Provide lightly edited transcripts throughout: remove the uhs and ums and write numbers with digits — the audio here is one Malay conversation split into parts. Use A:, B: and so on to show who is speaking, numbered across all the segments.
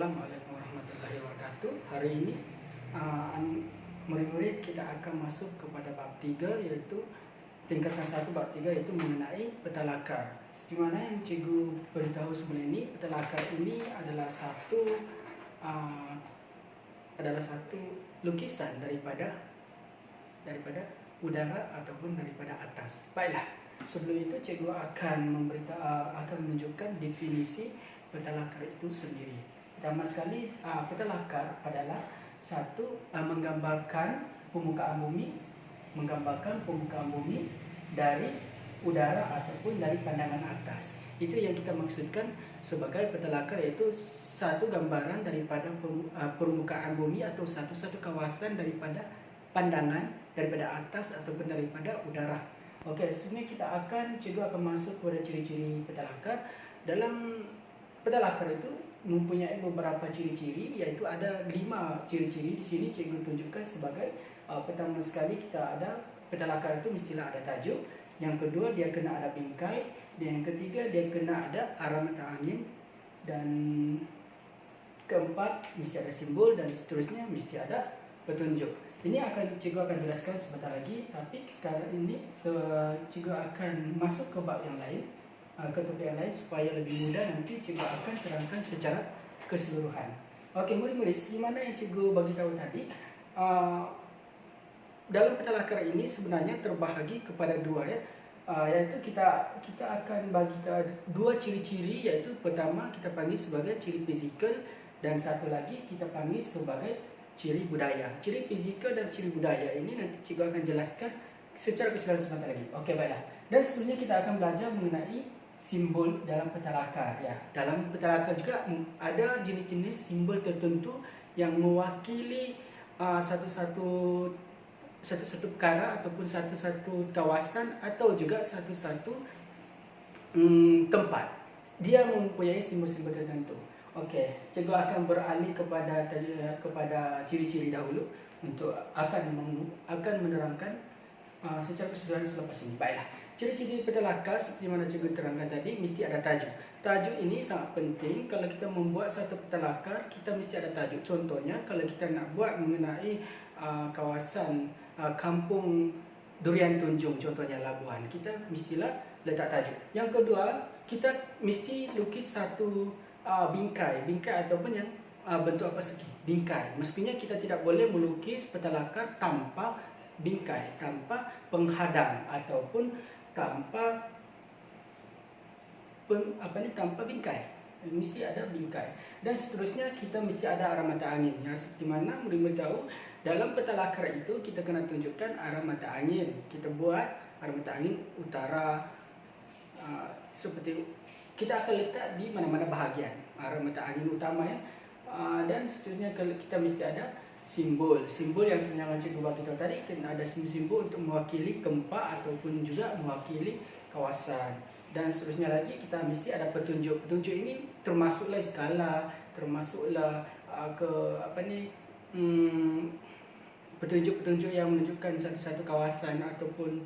A: Assalamualaikum warahmatullahi wabarakatuh. Hari ini murid-murid kita akan masuk kepada bab 3, yaitu tingkatan 1 bab 3, yaitu mengenai peta lakar. Di mana yang cikgu beritahu sebelum ini, peta lakar ini adalah satu lukisan daripada udara ataupun daripada atas. Baiklah, sebelum itu cikgu akan menunjukkan definisi peta lakar itu sendiri. Pertama sekali, peta lakar adalah menggambarkan permukaan bumi dari udara ataupun dari pandangan atas. Itu yang kita maksudkan sebagai peta lakar, yaitu satu gambaran daripada permukaan bumi atau satu kawasan daripada pandangan daripada atas ataupun daripada udara. Okey, seterusnya cikgu akan masuk kepada ciri-ciri peta lakar. Dalam peta lakar itu mempunyai beberapa ciri-ciri, iaitu ada 5 ciri-ciri. Di sini cikgu tunjukkan sebagai pertama sekali kita ada peta lakar itu mestilah ada tajuk. Yang kedua, dia kena ada bingkai. Dan yang ketiga, dia kena ada arah mata angin. Dan keempat, mesti ada simbol, dan seterusnya mesti ada petunjuk. Ini cikgu akan jelaskan sebentar lagi, tapi sekarang ini cikgu akan masuk ke bab yang lain, ke topik yang lain, supaya lebih mudah nanti cikgu akan terangkan secara keseluruhan. Okey, murid-murid, gimana yang cikgu bagi tahu tadi, dalam peta lakar ini sebenarnya terbahagi kepada 2, yaitu kita akan bagi dua ciri-ciri, iaitu pertama kita panggil sebagai ciri fizikal, dan satu lagi kita panggil sebagai ciri budaya. Ciri fizikal dan ciri budaya ini nanti cikgu akan jelaskan secara keseluruhan sebentar lagi. Okey, baiklah. Dan seterusnya kita akan belajar mengenai simbol dalam peta lakar. Dalam peta lakar juga ada jenis-jenis simbol tertentu yang mewakili satu-satu perkara ataupun satu-satu kawasan atau juga satu-satu tempat. Dia mempunyai simbol-simbol tertentu. Okey, cikgu akan beralih kepada ciri-ciri dahulu untuk akan menerangkan secara keseluruhan selepas ini. Baiklah, ciri-ciri peta lakar seperti mana cikgu terangkan tadi, mesti ada tajuk. Tajuk ini sangat penting. Kalau kita membuat satu peta lakar, kita mesti ada tajuk. Contohnya, kalau kita nak buat mengenai kawasan kampung Durian Tunjung, contohnya Labuan, kita mestilah letak tajuk. Yang kedua, kita mesti lukis satu bingkai ataupun yang bentuk apa segi bingkai. Mestinya kita tidak boleh melukis peta lakar tanpa bingkai, tanpa penghadang ataupun tanpa bingkai. Mesti ada bingkai. Dan seterusnya kita mesti ada arah mata angin. Seperti mana murid-murid tahu, dalam peta lakar itu kita kena tunjukkan arah mata angin. Kita buat arah mata angin utara, seperti kita akan letak di mana-mana bahagian arah mata angin utama, dan seterusnya kalau kita mesti ada simbol yang sebenarnya cikgu bagi tahu tadi, kena ada simbol untuk mewakili tempat ataupun juga mewakili kawasan. Dan seterusnya lagi kita mesti ada petunjuk. Petunjuk ini termasuklah skala, termasuklah petunjuk-petunjuk yang menunjukkan satu-satu kawasan ataupun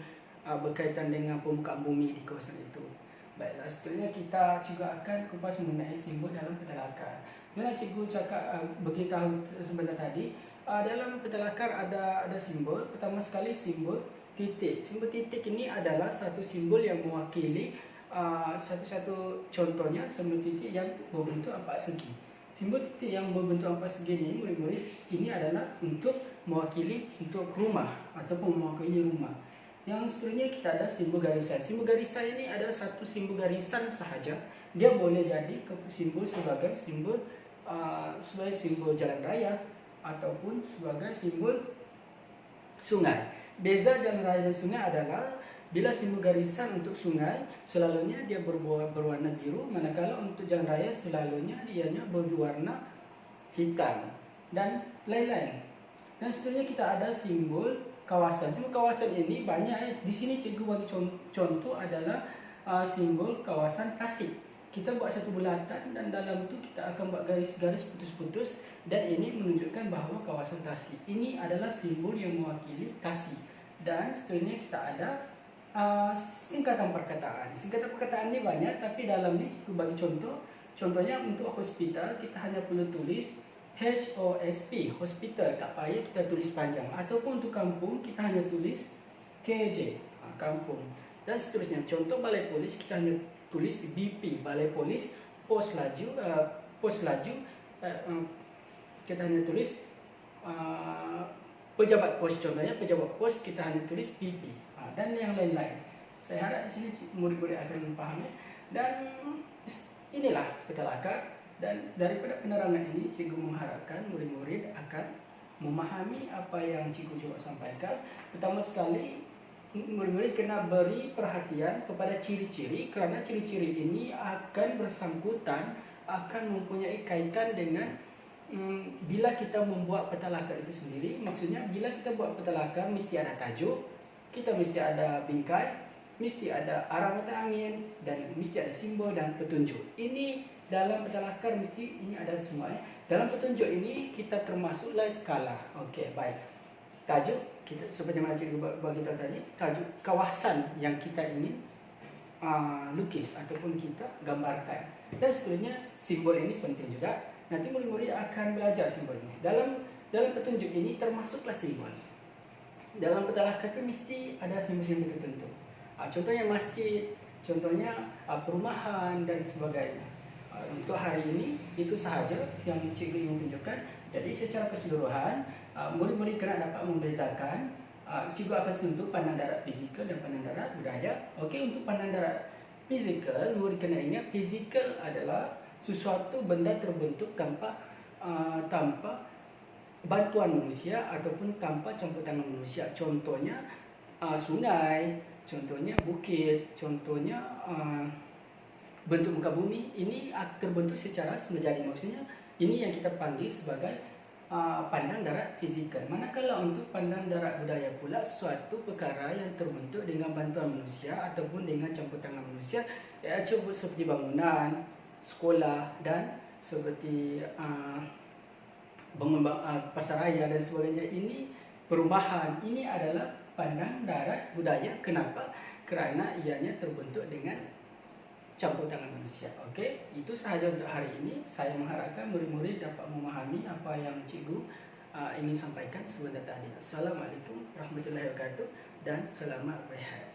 A: berkaitan dengan permukaan bumi di kawasan itu. Baiklah, seterusnya kita juga akan kupas mengenai simbol dalam peta lakar. Bila cikgu beritahu sebentar tadi, dalam peta lakar ada simbol. Pertama sekali simbol titik. Simbol titik ini adalah satu simbol yang mewakili satu-satu, contohnya simbol titik yang berbentuk empat segi. Simbol titik yang berbentuk empat segi ini, murid-murid, ini adalah untuk mewakili untuk rumah ataupun mewakili rumah. Yang seterusnya kita ada simbol garisan. Simbol garisan ini adalah satu simbol garisan sahaja. Dia boleh jadi simbol sebagai simbol jalan raya ataupun sebagai simbol sungai. Beza jalan raya dan sungai adalah bila simbol garisan untuk sungai selalunya dia berwarna biru, manakala untuk jalan raya selalunya dianya berwarna hitam dan lain-lain. Dan seterusnya kita ada simbol kawasan. Simbol kawasan ini banyak. Di sini cikgu bagi contoh adalah simbol kawasan tasik. Kita buat satu bulatan dan dalam itu kita akan buat garis-garis putus-putus, dan ini menunjukkan bahawa kawasan tasik ini adalah simbol yang mewakili tasik. Dan seterusnya kita ada singkatan perkataan. Singkatan perkataan ini banyak, tapi dalam ini cikgu bagi contoh Contohnya untuk hospital kita hanya perlu tulis HOSP, hospital, tak payah kita tulis panjang. Ataupun untuk kampung kita hanya tulis KJ, kampung. Dan seterusnya. Contoh balai polis kita hanya tulis BP, balai polis, pos laju, kita hanya tulis pejabat pos. Contohnya pejabat pos kita hanya tulis PP, dan yang lain-lain. Saya harap di sini murid-murid akan memahami. Dan inilah petalakat. Dan daripada penerangan ini, cikgu mengharapkan murid-murid akan memahami apa yang cikgu coba sampaikan. Pertama sekali, murid-murid kena beri perhatian kepada ciri-ciri, kerana ciri-ciri ini akan bersangkutan, akan mempunyai kaitan dengan bila kita membuat petalakat itu sendiri. Maksudnya bila kita buat petalakat mesti ada tajuk, kita mesti ada bingkai, mesti ada arah mata angin, dan mesti ada simbol dan petunjuk. Ini dalam petalakat mesti ini ada semua. Dalam petunjuk ini kita termasuklah skala. Okey, baik. Tajuk kita seperti mana cikgu bagi tahu tadi, tajuk kawasan yang kita ingin lukis ataupun kita gambarkan. Dan seterusnya simbol ini penting juga. Nanti murid-murid akan belajar simbol ini. Dalam petunjuk ini termasuklah simbol. Dalam petalakat itu mesti ada simbol-simbol tertentu. Contohnya masjid, contohnya perumahan dan sebagainya. Untuk hari ini itu sahaja yang cikgu ingin tunjukkan. Jadi secara keseluruhan murid-murid kena dapat membezakan. Cikgu akan sentuh pandang darat fizikal dan pandang darat budaya. Okey, untuk pandang darat fizikal, murid kena ingat fizikal adalah sesuatu benda terbentuk tanpa bantuan manusia ataupun tanpa campur tangan manusia. Contohnya sungai, contohnya bukit, contohnya bentuk muka bumi. Ini terbentuk secara semejani. Maksudnya ini yang kita panggil sebagai pandang darat fizikal. Manakala untuk pandang darat budaya pula, suatu perkara yang terbentuk dengan bantuan manusia ataupun dengan campur tangan manusia, cuba seperti bangunan, sekolah, dan seperti bangun pasaraya dan sebagainya. Ini perumahan. Ini adalah pandang darat budaya. Kenapa? Kerana ianya terbentuk dengan campur tangan manusia. Okey, itu sahaja untuk hari ini. Saya mengharapkan murid-murid dapat memahami apa yang cikgu ingin sampaikan sebentar tadi. Assalamualaikum warahmatullahi wabarakatuh dan selamat berehat.